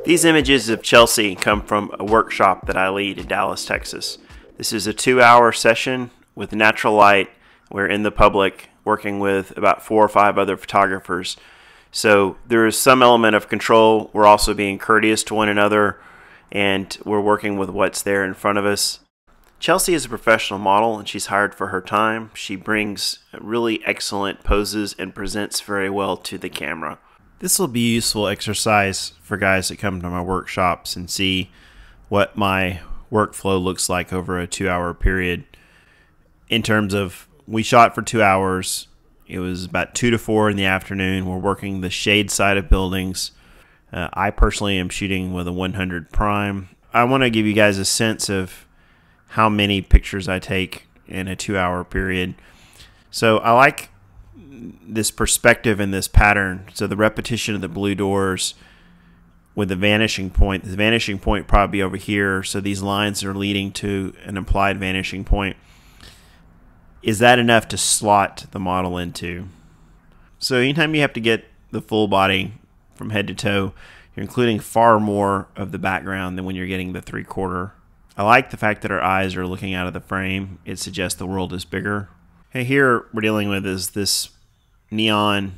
These images of Chelsea come from a workshop that I lead in Dallas, Texas. This is a 2-hour session with natural light. We're in the public working with about 4 or 5 other photographers. So there is some element of control. We're also being courteous to one another, and we're working with what's there in front of us. Chelsea is a professional model, and she's hired for her time. She brings really excellent poses and presents very well to the camera. This will be a useful exercise for guys that come to my workshops and see what my workflow looks like over a 2-hour period. In terms of, we shot for 2 hours. It was about 2 to 4 in the afternoon. We're working the shade side of buildings. I personally am shooting with a 100 prime. I want to give you guys a sense of how many pictures I take in a 2-hour period. So I like this perspective and this pattern. So the repetition of the blue doors with the vanishing point. The vanishing point probably over here. So these lines are leading to an implied vanishing point. Is that enough to slot the model into? So anytime you have to get the full body from head to toe, you're including far more of the background than when you're getting the 3/4. I like the fact that our eyes are looking out of the frame. It suggests the world is bigger. And here we're dealing with is this neon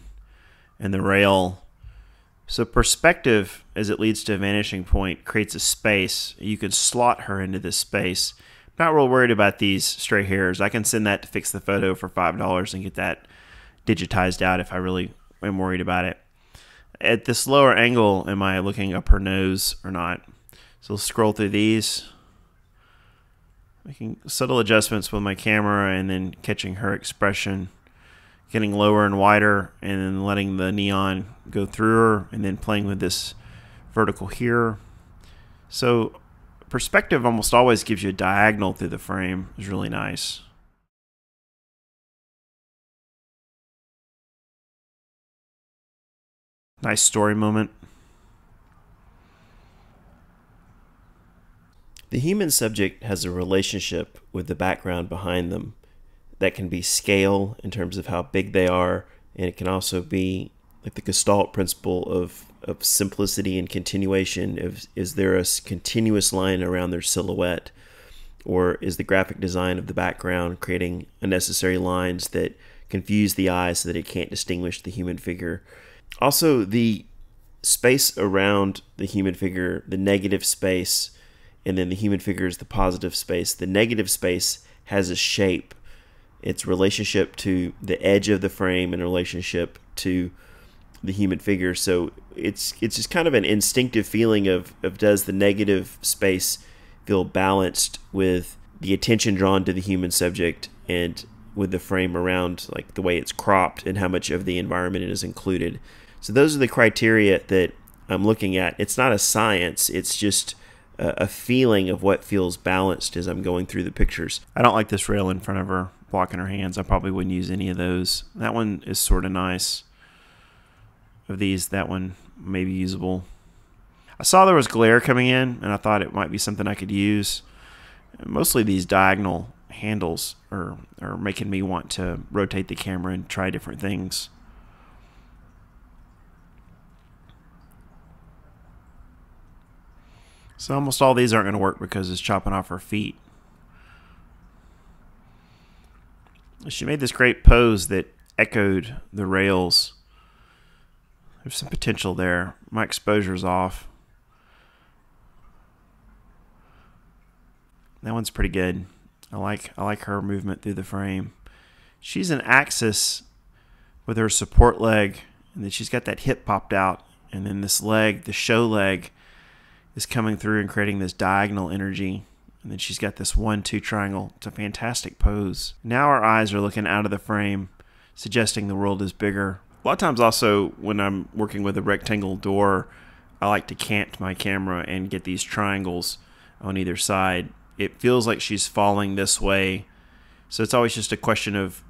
and the rail. So perspective, as it leads to a vanishing point, creates a space. You can slot her into this space. Not real worried about these stray hairs. I can send that to Fix the Photo for $5 and get that digitized out if I really am worried about it. At this lower angle, am I looking up her nose or not? So let's scroll through these. Making subtle adjustments with my camera and then catching her expression. Getting lower and wider and then letting the neon go through her and then playing with this vertical here. So perspective almost always gives you a diagonal through the frame. It's really nice. Nice story moment. The human subject has a relationship with the background behind them. That can be scale in terms of how big they are, and it can also be like the Gestalt principle of simplicity and continuation. Is there a continuous line around their silhouette, or is the graphic design of the background creating unnecessary lines that confuse the eye so that it can't distinguish the human figure? Also, the space around the human figure, the negative space, and then the human figure is the positive space. The negative space has a shape. Its relationship to the edge of the frame and relationship to the human figure. So it's just kind of an instinctive feeling of does the negative space feel balanced with the attention drawn to the human subject and with the frame around, like the way it's cropped and how much of the environment is included. So those are the criteria that I'm looking at. It's not a science, it's just a feeling of what feels balanced as I'm going through the pictures. I don't like this rail in front of her blocking her hands. I probably wouldn't use any of those. That one is sort of nice. Of these, that one may be usable. I saw there was glare coming in and I thought it might be something I could use. Mostly these diagonal handles are making me want to rotate the camera and try different things. So almost all these aren't going to work because it's chopping off her feet. She made this great pose that echoed the rails. There's some potential there. My exposure's off. That one's pretty good. I like her movement through the frame. She's an axis with her support leg, and then she's got that hip popped out, and then this leg, the show leg, is coming through and creating this diagonal energy. And then she's got this 1-2 triangle. It's a fantastic pose. Now our eyes are looking out of the frame, suggesting the world is bigger. A lot of times also when I'm working with a rectangle door, I like to cant my camera and get these triangles on either side. It feels like she's falling this way. So it's always just a question of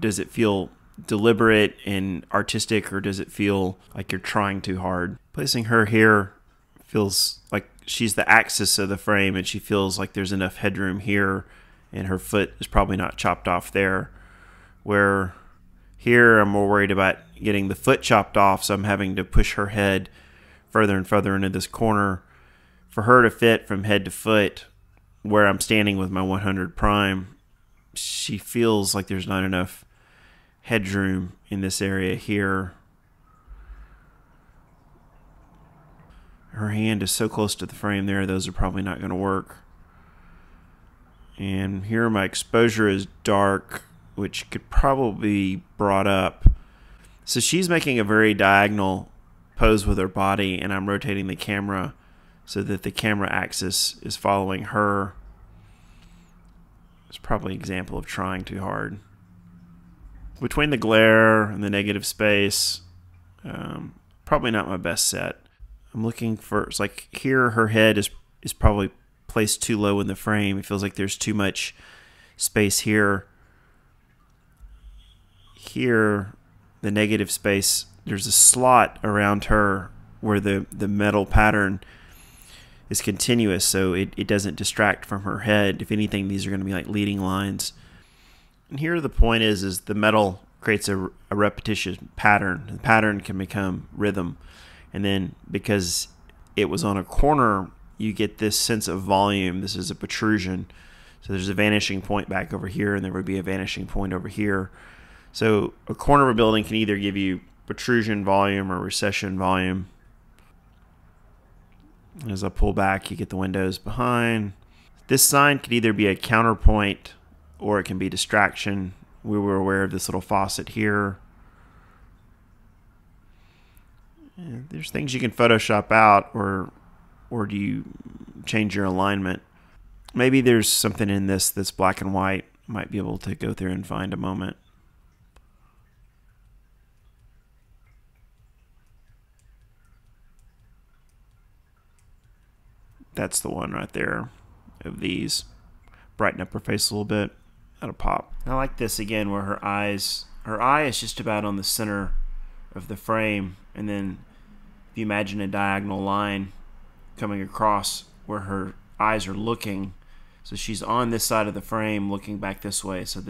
does it feel deliberate and artistic, or does it feel like you're trying too hard? Placing her here feels like she's the axis of the frame, and she feels like there's enough headroom here, and her foot is probably not chopped off there. Where here I'm more worried about getting the foot chopped off, so I'm having to push her head further and further into this corner. For her to fit from head to foot where I'm standing with my 100 prime, she feels like there's not enough headroom in this area here. Her hand is so close to the frame there, those are probably not going to work. And here my exposure is dark, which could probably be brought up. So she's making a very diagonal pose with her body, and I'm rotating the camera so that the camera axis is following her. It's probably an example of trying too hard. Between the glare and the negative space, probably not my best set. I'm looking for, it's like here her head is probably placed too low in the frame. It feels like there's too much space here. Here, the negative space, there's a slot around her where the metal pattern is continuous, so it doesn't distract from her head. If anything, these are going to be like leading lines. And here the point is the metal creates a repetition pattern. The pattern can become rhythm. And then because it was on a corner, you get this sense of volume. This is a protrusion. So there's a vanishing point back over here, and there would be a vanishing point over here. So a corner of a building can either give you protrusion volume or recession volume. As I pull back, you get the windows behind. This sign could either be a counterpoint or it can be distraction. We were aware of this little faucet here. And there's things you can Photoshop out, or do you change your alignment? Maybe there's something in this that's black and white. Might be able to go through and find a moment. That's the one right there of these. Brighten up her face a little bit. That'll pop. I like this again where her eye is just about on the center of the frame, and then if you imagine a diagonal line coming across where her eyes are looking, so she's on this side of the frame looking back this way, so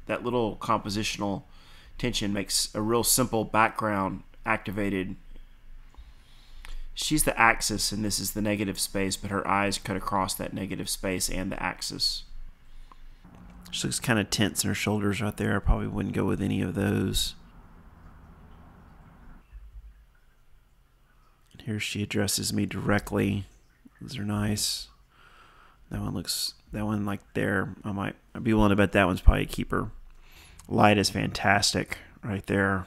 that little compositional tension makes a real simple background activated. She's the axis and this is the negative space, but her eyes cut across that negative space and the axis. She looks kind of tense in her shoulders right there. I probably wouldn't go with any of those. And here she addresses me directly. Those are nice. That one like there, I'd be willing to bet that one's probably a keeper. Light is fantastic right there.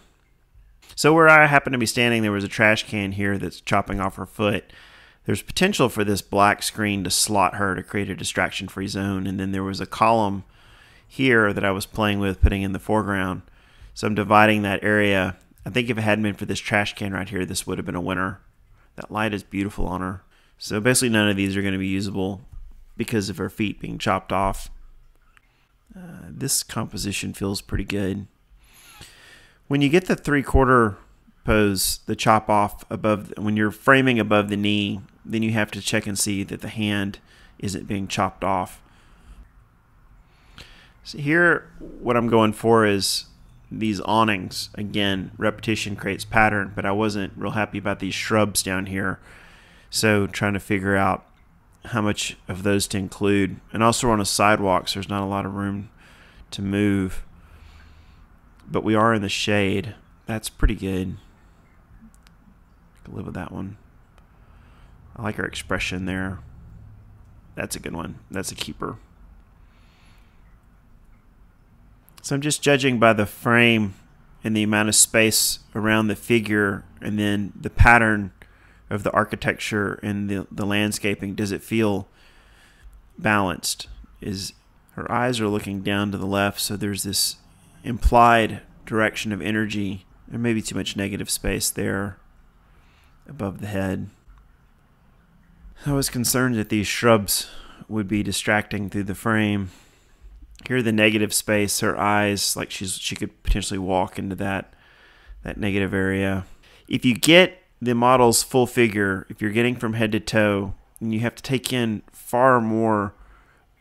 So where I happen to be standing, there was a trash can here that's chopping off her foot. There's potential for this black screen to slot her to create a distraction-free zone. And then there was a column here that I was playing with, putting in the foreground. So I'm dividing that area. I think if it hadn't been for this trash can right here, this would have been a winner. That light is beautiful on her. So basically none of these are going to be usable because of her feet being chopped off. This composition feels pretty good. When you get the 3/4 pose, the chop off above, when you're framing above the knee, then you have to check and see that the hand isn't being chopped off. So here, what I'm going for is these awnings. Again, repetition creates pattern, but I wasn't real happy about these shrubs down here. So trying to figure out how much of those to include. And also we're on a sidewalk, so there's not a lot of room to move. But we are in the shade. That's pretty good. I can live with that one. I like her expression there. That's a good one. That's a keeper. So I'm just judging by the frame and the amount of space around the figure and then the pattern of the architecture and the landscaping. Does it feel balanced? Her eyes are looking down to the left, so there's this implied direction of energy. There may be too much negative space there above the head. I was concerned that these shrubs would be distracting through the frame. Here the negative space, her eyes, like she could potentially walk into that negative area. If you get the model's full figure, if you're getting from head to toe, then you have to take in far more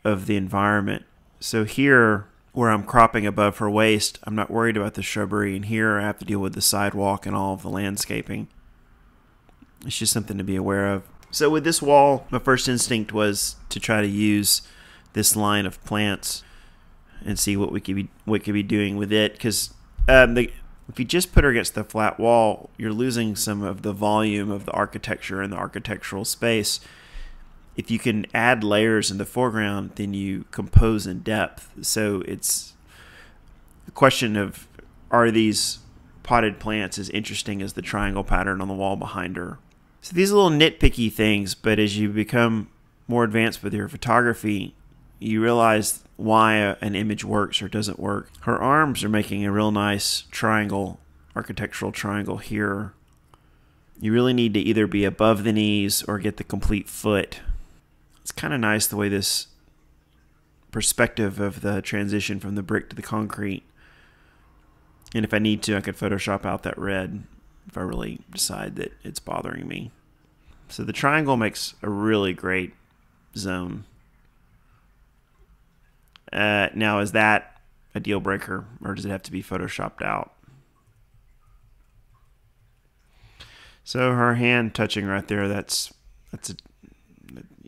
of the environment. So here, where I'm cropping above her waist, I'm not worried about the shrubbery, and here I have to deal with the sidewalk and all of the landscaping. It's just something to be aware of. So with this wall, my first instinct was to try to use this line of plants and see what we could be doing with it, because if you just put her against the flat wall, you're losing some of the volume of the architecture and the architectural space. If you can add layers in the foreground, then you compose in depth. So it's the question of, are these potted plants as interesting as the triangle pattern on the wall behind her? So these are little nitpicky things, but as you become more advanced with your photography, you realize why an image works or doesn't work. Her arms are making a real nice triangle, architectural triangle here. You really need to either be above the knees or get the complete foot. It's kind of nice the way this perspective of the transition from the brick to the concrete. And if I need to, I could Photoshop out that red if I really decide that it's bothering me. So the triangle makes a really great zone. Now, is that a deal breaker, or does it have to be Photoshopped out? So her hand touching right there,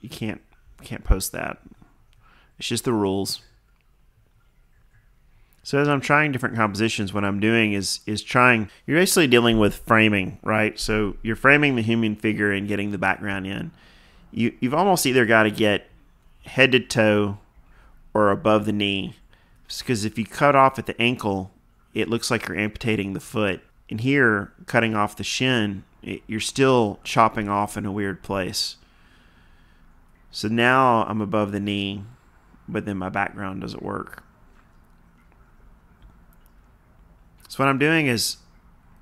you can't post that. It's just the rules. So as I'm trying different compositions, what I'm doing is you're basically dealing with framing, right? So you're framing the human figure and getting the background in. You've almost either got to get head to toe or above the knee, because if you cut off at the ankle, it looks like you're amputating the foot. And here, cutting off the shin, you're still chopping off in a weird place. So now I'm above the knee, but then my background doesn't work. So what I'm doing is,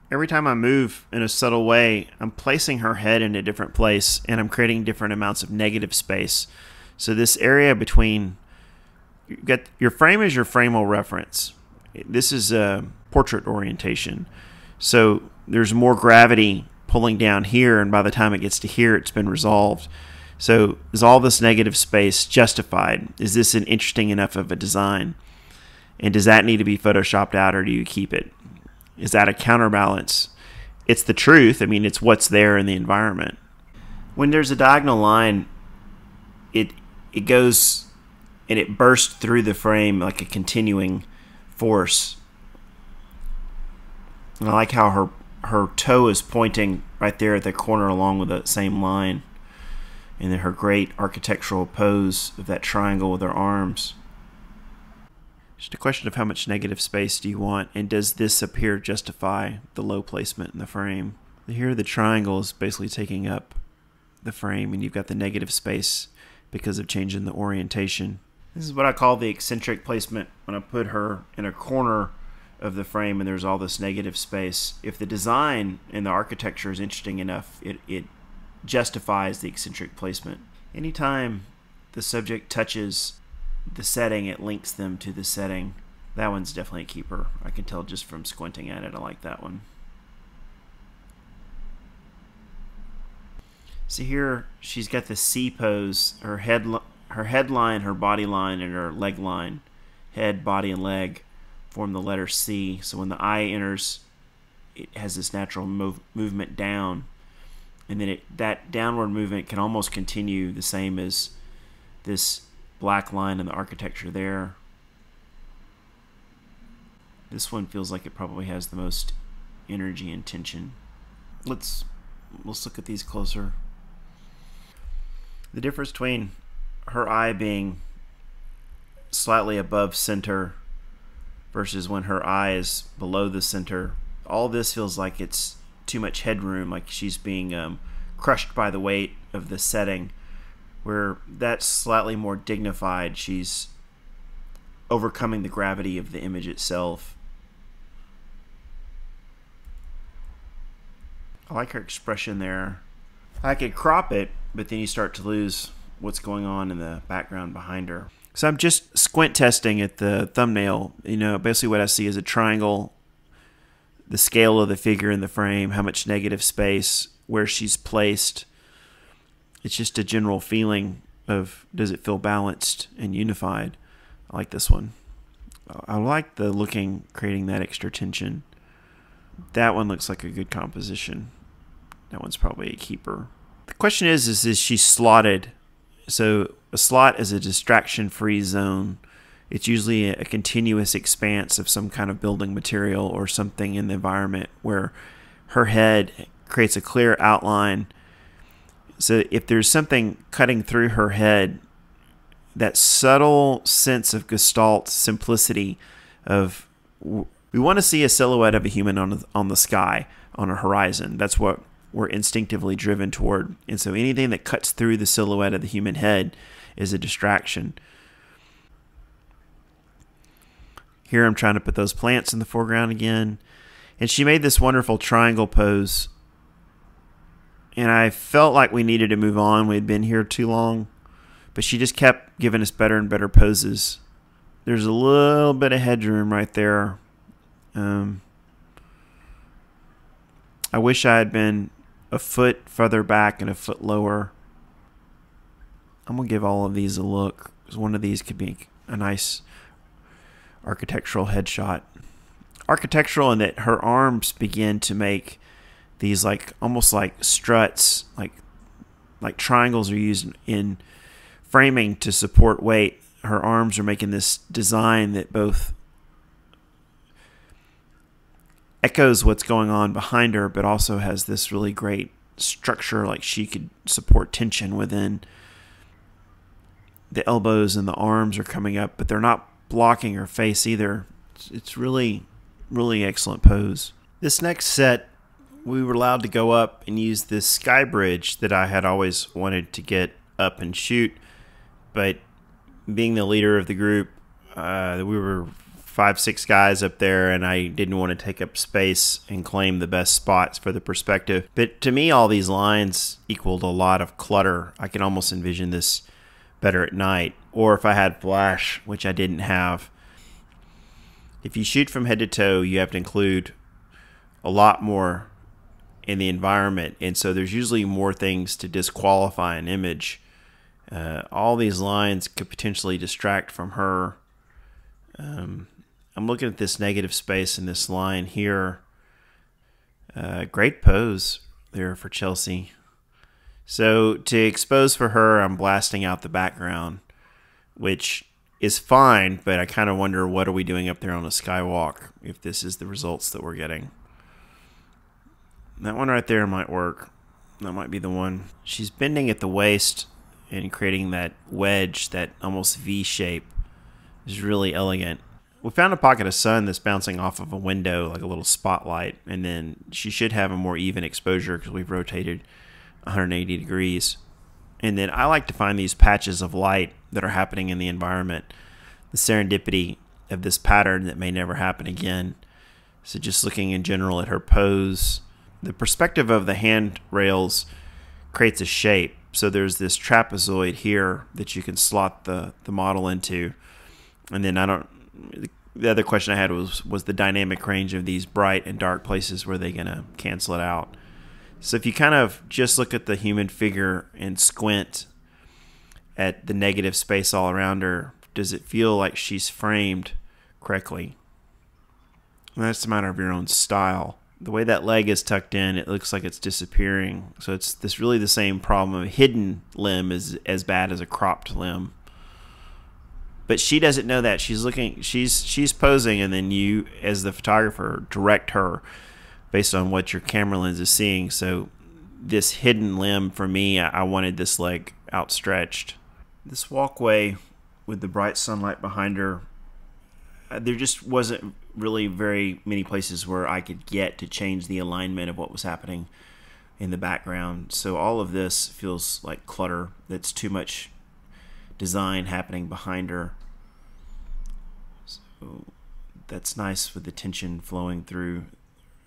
every time I move in a subtle way, I'm placing her head in a different place, and I'm creating different amounts of negative space. So this area between, your frame is your framal reference. This is a portrait orientation. So there's more gravity pulling down here, and by the time it gets to here, it's been resolved. So is all this negative space justified? Is this an interesting enough of a design? And does that need to be Photoshopped out, or do you keep it? Is that a counterbalance? It's the truth. I mean, it's what's there in the environment. When there's a diagonal line, it goes and it bursts through the frame like a continuing force. And I like how her toe is pointing right there at the corner along with that same line. And then her great architectural pose of that triangle with her arms. Just a question of how much negative space do you want, and does this appear justify the low placement in the frame? Here the triangle is basically taking up the frame, and you've got the negative space because of changing the orientation. This is what I call the eccentric placement, when I put her in a corner of the frame and there's all this negative space. If the design and the architecture is interesting enough, it justifies the eccentric placement. Anytime the subject touches the setting, it links them to the setting. That one's definitely a keeper. I can tell just from squinting at it. I like that one. See here, she's got the C pose. Her head line, her body line, and her leg line, head, body, and leg, form the letter C. So when the eye enters, it has this natural movement down, and then that downward movement can almost continue the same as this black line in the architecture there. This one feels like it probably has the most energy and tension. Let's look at these closer. The difference between her eye being slightly above center versus when her eye is below the center, all this feels like it's too much headroom, like she's being crushed by the weight of the setting. Where that's slightly more dignified, she's overcoming the gravity of the image itself. I like her expression there. I could crop it, but then you start to lose what's going on in the background behind her. So I'm just squint testing at the thumbnail. You know, basically what I see is a triangle, the scale of the figure in the frame, how much negative space, where she's placed. It's just a general feeling of, does it feel balanced and unified? I like this one. I like the looking, creating that extra tension. That one looks like a good composition. That one's probably a keeper. The question is she slotted? So a slot is a distraction-free zone. It's usually a continuous expanse of some kind of building material or something in the environment where her head creates a clear outline. So if there's something cutting through her head, that subtle sense of gestalt simplicity of, we want to see a silhouette of a human on the sky, on a horizon. That's what we're instinctively driven toward. And so anything that cuts through the silhouette of the human head is a distraction. Here I'm trying to put those plants in the foreground again. And she made this wonderful triangle pose. And I felt like we needed to move on. We had been here too long. But she just kept giving us better and better poses. There's a little bit of headroom right there. I wish I had been a foot further back and a foot lower. I'm going to give all of these a look, because one of these could be a nice architectural headshot. Architectural in that her arms begin to make these almost like struts, like triangles are used in framing to support weight. Her arms are making this design that both echoes what's going on behind her, but also has this really great structure, like she could support tension within. The elbows and the arms are coming up, but they're not blocking her face either. It's really, really excellent pose. This next set, we were allowed to go up and use this sky bridge that I had always wanted to get up and shoot, but being the leader of the group, we were 5-6 guys up there, and I didn't want to take up space and claim the best spots for the perspective. But to me, all these lines equaled a lot of clutter. I can almost envision this better at night, or if I had flash, which I didn't have. If you shoot from head to toe, you have to include a lot more in the environment, and so there's usually more things to disqualify an image. All these lines could potentially distract from her. I'm looking at this negative space in this line here. Great pose there for Chelsa. So to expose for her, I'm blasting out the background, which is fine, but I kind of wonder, what are we doing up there on a skywalk if this is the results that we're getting? That one right there might work. That might be the one. She's bending at the waist and creating that wedge, that almost V shape. Is really elegant. We found a pocket of sun that's bouncing off of a window, like a little spotlight, and then she should have a more even exposure because we've rotated 180 degrees. And then I like to find these patches of light that are happening in the environment, the serendipity of this pattern that may never happen again. So just looking in general at her pose, the perspective of the handrails creates a shape. So there's this trapezoid here that you can slot the model into. And then the other question I had was the dynamic range of these bright and dark places. Were they going to cancel it out? So if you kind of just look at the human figure and squint at the negative space all around her, does it feel like she's framed correctly? And that's a matter of your own style. The way that leg is tucked in, it looks like it's disappearing. So it's this really the same problem. A hidden limb is as bad as a cropped limb. But she doesn't know that. She's looking, she's posing, and then you, as the photographer, direct her based on what your camera lens is seeing. So this hidden limb, for me, I wanted this leg outstretched. This walkway with the bright sunlight behind her, there just wasn't really very many places where I could get to change the alignment of what was happening in the background. So all of this feels like clutter. That's too much design happening behind her. So that's nice with the tension flowing through.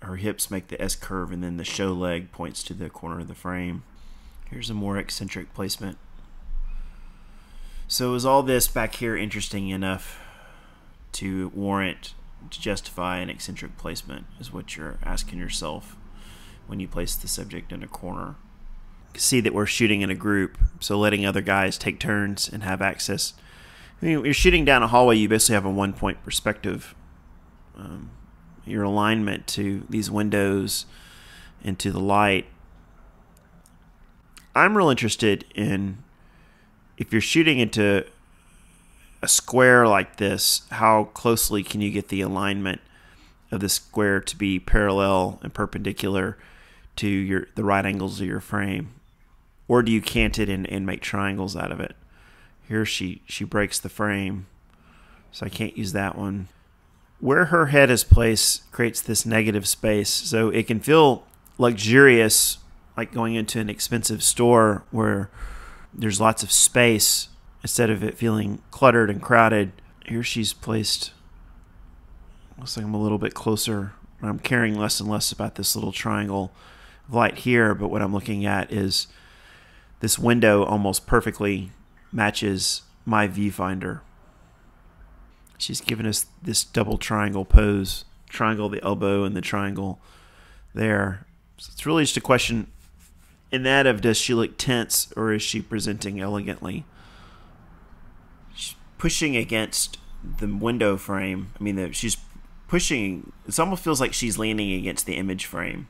Her hips make the S curve, and then the show leg points to the corner of the frame. Here's a more eccentric placement. So is all this back here interesting enough to warrant, to justify an eccentric placement, is what you're asking yourself when you place the subject in a corner. See that we're shooting in a group, so letting other guys take turns and have access. I mean, you're shooting down a hallway, you basically have a one-point perspective. Your alignment to these windows and to the light I'm real interested in, if you're shooting into a square like this, how closely can you get the alignment of the square to be parallel and perpendicular to the right angles of your frame? Or do you cant it and make triangles out of it? Here she breaks the frame, so I can't use that one. Where her head is placed creates this negative space, so it can feel luxurious, like going into an expensive store where there's lots of space instead of it feeling cluttered and crowded. Here she's placed, looks like I'm a little bit closer. I'm caring less and less about this little triangle of light here, but what I'm looking at is this window almost perfectly matches my viewfinder. She's given us this double triangle pose, triangle the elbow and the triangle there. So it's really just a question in that of, does she look tense or is she presenting elegantly? She's pushing against the window frame. I mean, she's pushing, it almost feels like she's leaning against the image frame.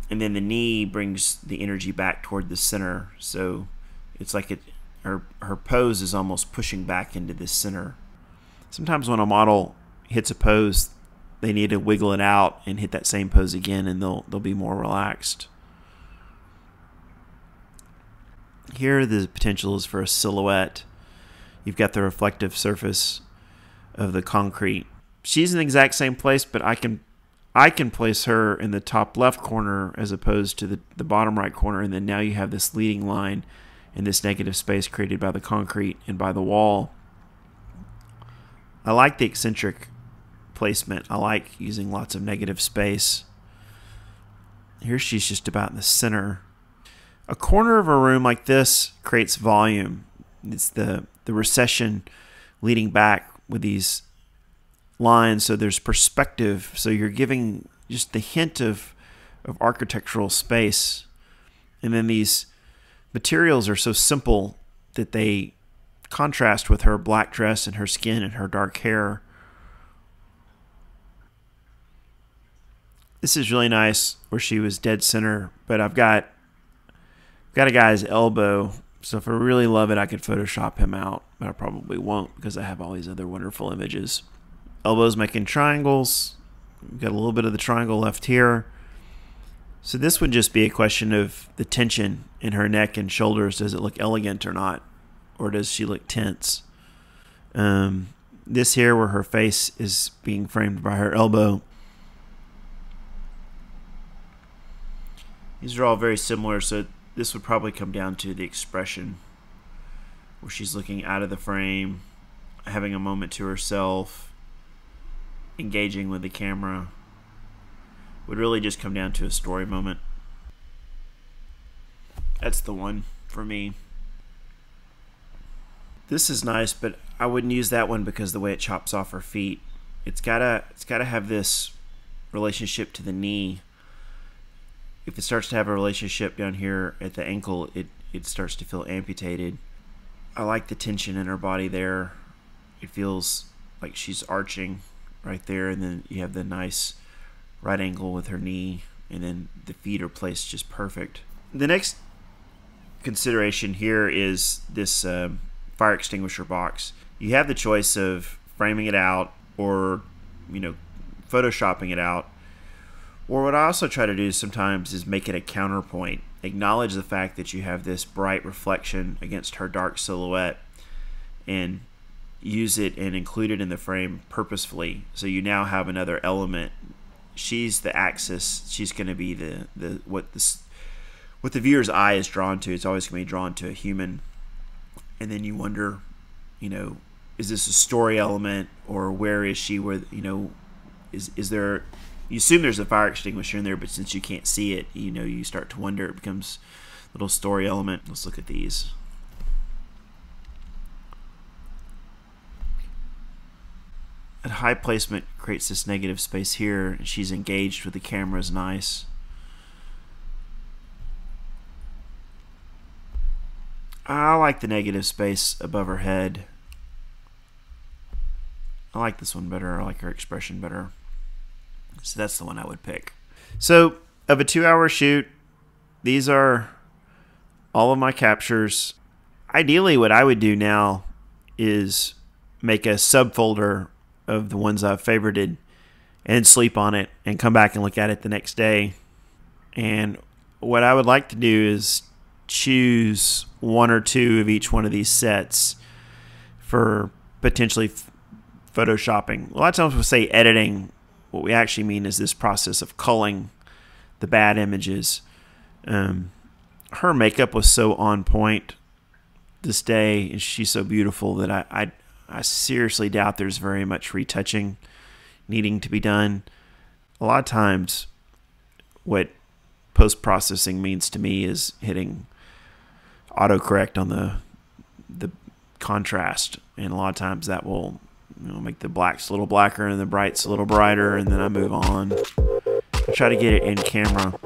And then the knee brings the energy back toward the center. So it's like her pose is almost pushing back into this center. Sometimes when a model hits a pose, they need to wiggle it out and hit that same pose again, and they'll be more relaxed. Here the potential is for a silhouette. You've got the reflective surface of the concrete. She's in the exact same place, but I can place her in the top left corner as opposed to the bottom right corner, and then now you have this leading line in this negative space created by the concrete and by the wall. I like the eccentric placement. I like using lots of negative space. Here she's just about in the center. A corner of a room like this creates volume. It's the recession leading back with these lines, so there's perspective. So you're giving just the hint of architectural space. And then these materials are so simple that they contrast with her black dress and her skin and her dark hair. This is really nice where she was dead center, but I've got a guy's elbow, so if I really love it, I could Photoshop him out, but I probably won't because I have all these other wonderful images. Elbows making triangles. We've got a little bit of the triangle left here. So this would just be a question of the tension in her neck and shoulders. Does it look elegant or not? Or does she look tense? This here where her face is being framed by her elbow. These are all very similar, so this would probably come down to the expression where she's looking out of the frame, having a moment to herself, engaging with the camera. Would really just come down to a story moment. That's the one for me. This is nice, but I wouldn't use that one because the way it chops off her feet. It's gotta have this relationship to the knee. If it starts to have a relationship down here at the ankle, it starts to feel amputated. I like the tension in her body there. It feels like she's arching right there, and then you have the nice right angle with her knee, and then the feet are placed just perfect. The next consideration here is this fire extinguisher box. You have the choice of framing it out or, photoshopping it out. Or what I also try to do sometimes is make it a counterpoint. Acknowledge the fact that you have this bright reflection against her dark silhouette and use it and include it in the frame purposefully. So you now have another element. She's the axis. She's going to be what the viewer's eye is drawn to. It's always going to be drawn to a human. And then you wonder, is this a story element, or where is she? Where is there? You assume there's a fire extinguisher in there, but since you can't see it, you start to wonder. It becomes a little story element. Let's look at these. At high placement creates this negative space here. She's engaged with the camera, is nice. I like the negative space above her head. I like this one better. I like her expression better. So that's the one I would pick. So of a 2-hour shoot, these are all of my captures. Ideally, what I would do now is make a subfolder of the ones I've favorited and sleep on it and come back and look at it the next day. And what I would like to do is choose one or two of each one of these sets for potentially photoshopping. A lot of times we'll say editing. What we actually mean is this process of culling the bad images. Her makeup was so on point this day, and she's so beautiful that I seriously doubt there's very much retouching needing to be done. A lot of times what post-processing means to me is hitting autocorrect on the contrast, and a lot of times that will make the blacks a little blacker and the brights a little brighter, and then I move on. I try to get it in camera